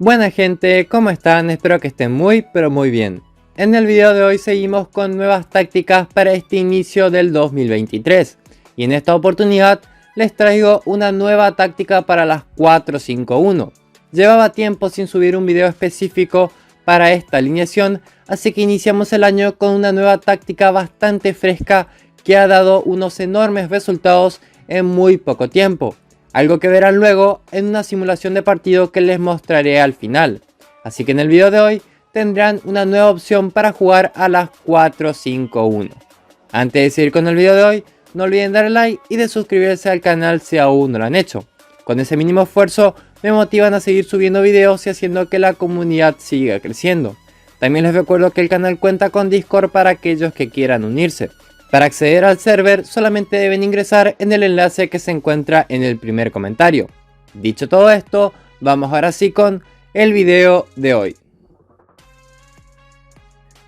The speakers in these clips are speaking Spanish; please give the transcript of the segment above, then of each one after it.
Buena gente, ¿cómo están? Espero que estén muy pero muy bien. En el video de hoy seguimos con nuevas tácticas para este inicio del 2023 y en esta oportunidad les traigo una nueva táctica para las 4-5-1. Llevaba tiempo sin subir un video específico para esta alineación, así que iniciamos el año con una nueva táctica bastante fresca que ha dado unos enormes resultados en muy poco tiempo. Algo que verán luego en una simulación de partido que les mostraré al final. Así que en el video de hoy tendrán una nueva opción para jugar a las 4-5-1. Antes de seguir con el video de hoy, no olviden darle like y de suscribirse al canal si aún no lo han hecho. Con ese mínimo esfuerzo me motivan a seguir subiendo videos y haciendo que la comunidad siga creciendo. También les recuerdo que el canal cuenta con Discord para aquellos que quieran unirse. Para acceder al server solamente deben ingresar en el enlace que se encuentra en el primer comentario. Dicho todo esto, vamos ahora sí con el video de hoy.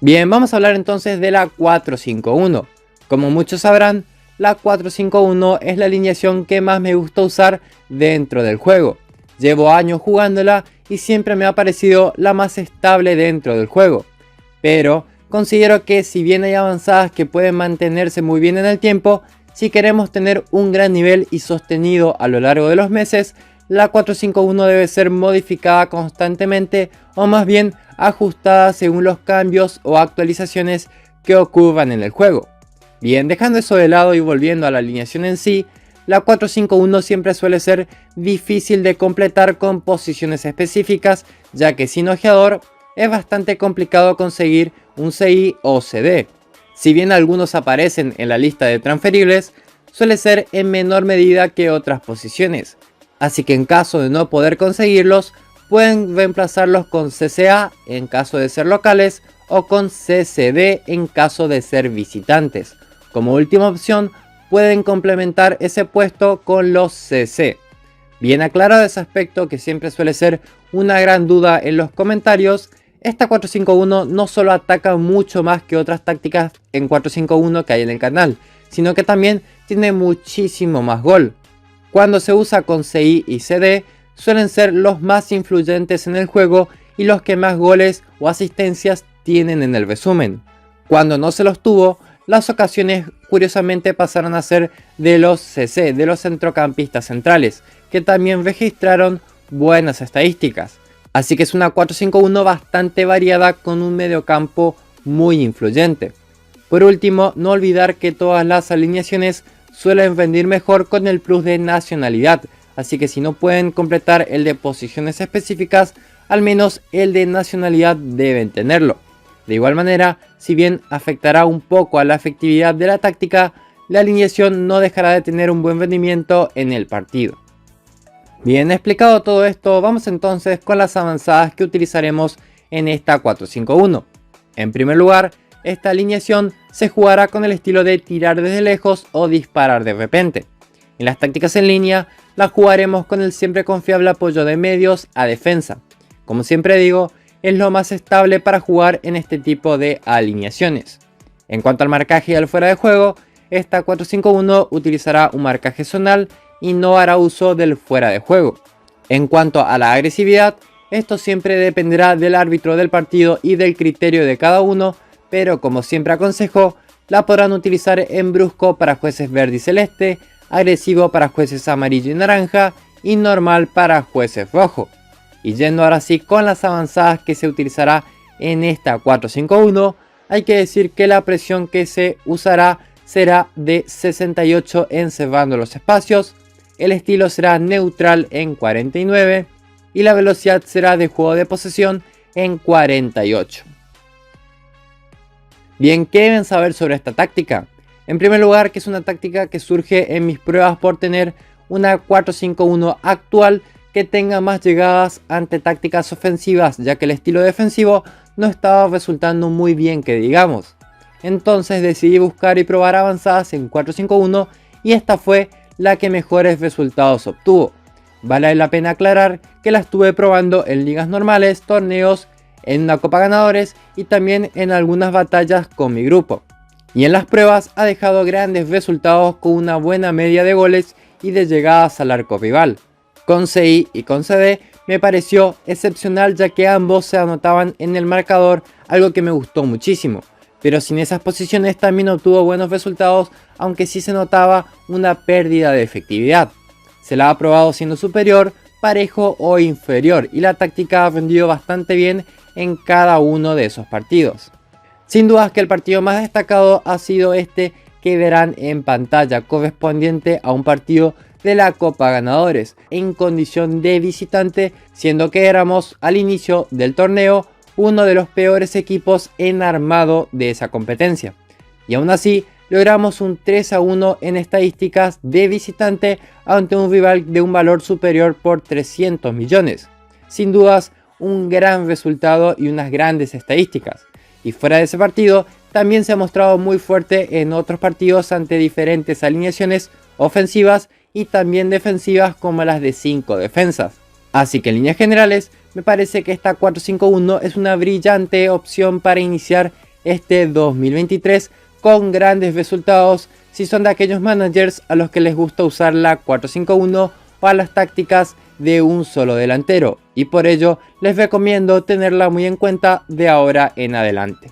Bien, vamos a hablar entonces de la 4-5-1. Como muchos sabrán, la 4-5-1 es la alineación que más me gusta usar dentro del juego. Llevo años jugándola y siempre me ha parecido la más estable dentro del juego. Pero considero que si bien hay avanzadas que pueden mantenerse muy bien en el tiempo, si queremos tener un gran nivel y sostenido a lo largo de los meses, la 4-5-1 debe ser modificada constantemente o más bien ajustada según los cambios o actualizaciones que ocurran en el juego. Bien, dejando eso de lado y volviendo a la alineación en sí, la 4-5-1 siempre suele ser difícil de completar con posiciones específicas, ya que sin ojeador es bastante complicado conseguir un CI o CD. Si bien algunos aparecen en la lista de transferibles, suele ser en menor medida que otras posiciones. Así que en caso de no poder conseguirlos, pueden reemplazarlos con CCA en caso de ser locales o con CCD en caso de ser visitantes. Como última opción, pueden complementar ese puesto con los CC. Bien aclarado ese aspecto que siempre suele ser una gran duda en los comentarios, esta 4-5-1 no solo ataca mucho más que otras tácticas en 4-5-1 que hay en el canal, sino que también tiene muchísimo más gol. Cuando se usa con CI y CD, suelen ser los más influyentes en el juego y los que más goles o asistencias tienen en el resumen. Cuando no se los tuvo, las ocasiones curiosamente pasaron a ser de los CC, de los centrocampistas centrales, que también registraron buenas estadísticas. Así que es una 4-5-1 bastante variada con un mediocampo muy influyente. Por último, no olvidar que todas las alineaciones suelen rendir mejor con el plus de nacionalidad, así que si no pueden completar el de posiciones específicas, al menos el de nacionalidad deben tenerlo. De igual manera, si bien afectará un poco a la efectividad de la táctica, la alineación no dejará de tener un buen rendimiento en el partido. Bien explicado todo esto, vamos entonces con las avanzadas que utilizaremos en esta 4-5-1. En primer lugar, esta alineación se jugará con el estilo de tirar desde lejos o disparar de repente. En las tácticas en línea, la jugaremos con el siempre confiable apoyo de medios a defensa. Como siempre digo, es lo más estable para jugar en este tipo de alineaciones. En cuanto al marcaje y al fuera de juego, esta 4-5-1 utilizará un marcaje zonal y no hará uso del fuera de juego. En cuanto a la agresividad, esto siempre dependerá del árbitro del partido y del criterio de cada uno, pero como siempre aconsejo, la podrán utilizar en brusco para jueces verde y celeste, agresivo para jueces amarillo y naranja y normal para jueces rojo. Y yendo ahora sí con las avanzadas que se utilizará en esta 4-5-1, hay que decir que la presión que se usará será de 68 encerrando los espacios, el estilo será neutral en 49 y la velocidad será de juego de posesión en 48. Bien, ¿qué deben saber sobre esta táctica? En primer lugar, que es una táctica que surge en mis pruebas por tener una 4-5-1 actual que tenga más llegadas ante tácticas ofensivas, ya que el estilo defensivo no estaba resultando muy bien que digamos. Entonces decidí buscar y probar avanzadas en 4-5-1 y esta fue la que mejores resultados obtuvo. Vale la pena aclarar que la estuve probando en ligas normales, torneos, en una copa ganadores y también en algunas batallas con mi grupo. Y en las pruebas ha dejado grandes resultados con una buena media de goles y de llegadas al arco rival. Con CI y con CD me pareció excepcional, ya que ambos se anotaban en el marcador, algo que me gustó muchísimo. Pero sin esas posiciones también obtuvo buenos resultados, aunque sí se notaba una pérdida de efectividad. Se la ha probado siendo superior, parejo o inferior, y la táctica ha rendido bastante bien en cada uno de esos partidos. Sin dudas que el partido más destacado ha sido este que verán en pantalla, correspondiente a un partido de la Copa Ganadores en condición de visitante, siendo que éramos al inicio del torneo uno de los peores equipos en armado de esa competencia. Y aún así logramos un 3-1 en estadísticas de visitante ante un rival de un valor superior por 300 millones. Sin dudas un gran resultado y unas grandes estadísticas. Y fuera de ese partido también se ha mostrado muy fuerte en otros partidos ante diferentes alineaciones ofensivas y también defensivas, como las de 5 defensas. Así que en líneas generales me parece que esta 4-5-1 es una brillante opción para iniciar este 2023 con grandes resultados si son de aquellos managers a los que les gusta usar la 4-5-1 o a las tácticas de un solo delantero, y por ello les recomiendo tenerla muy en cuenta de ahora en adelante.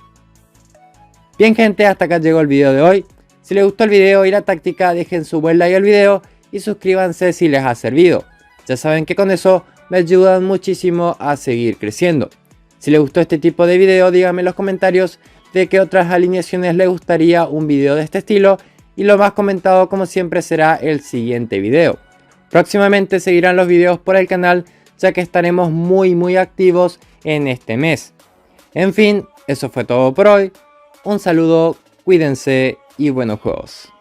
Bien gente, hasta acá llegó el video de hoy. Si les gustó el video y la táctica, dejen su buen like al video y suscríbanse si les ha servido. Ya saben que con eso me ayudan muchísimo a seguir creciendo. Si les gustó este tipo de video, díganme en los comentarios de qué otras alineaciones les gustaría un video de este estilo, y lo más comentado como siempre será el siguiente video. Próximamente seguirán los videos por el canal, ya que estaremos muy activos en este mes. En fin, eso fue todo por hoy. Un saludo, cuídense y buenos juegos.